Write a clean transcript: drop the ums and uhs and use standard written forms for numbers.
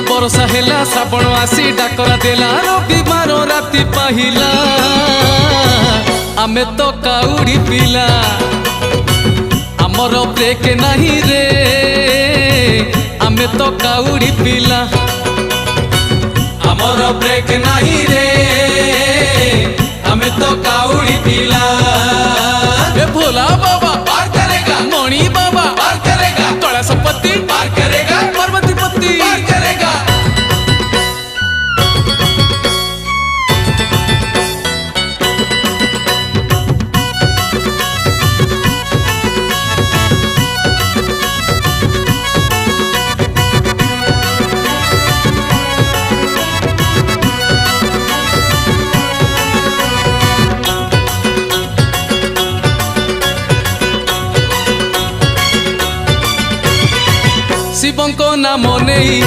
बरसा हेला श्रावण आसी डाकरा देला रविवार राति पाहिला आमे तो काउड़ी पिला आमर ब्रेक नहीं रे आमे तो काउड़ी पिला आमर ब्रेक नहीं रे आमे तो काउड़ी पिला ए भोला बाबा पार करेगा मणि बाबा पार करेगा तोड़ा संपत्ति पार करेगा पार्वती पति पार करेगा शिवंको नाम नहीं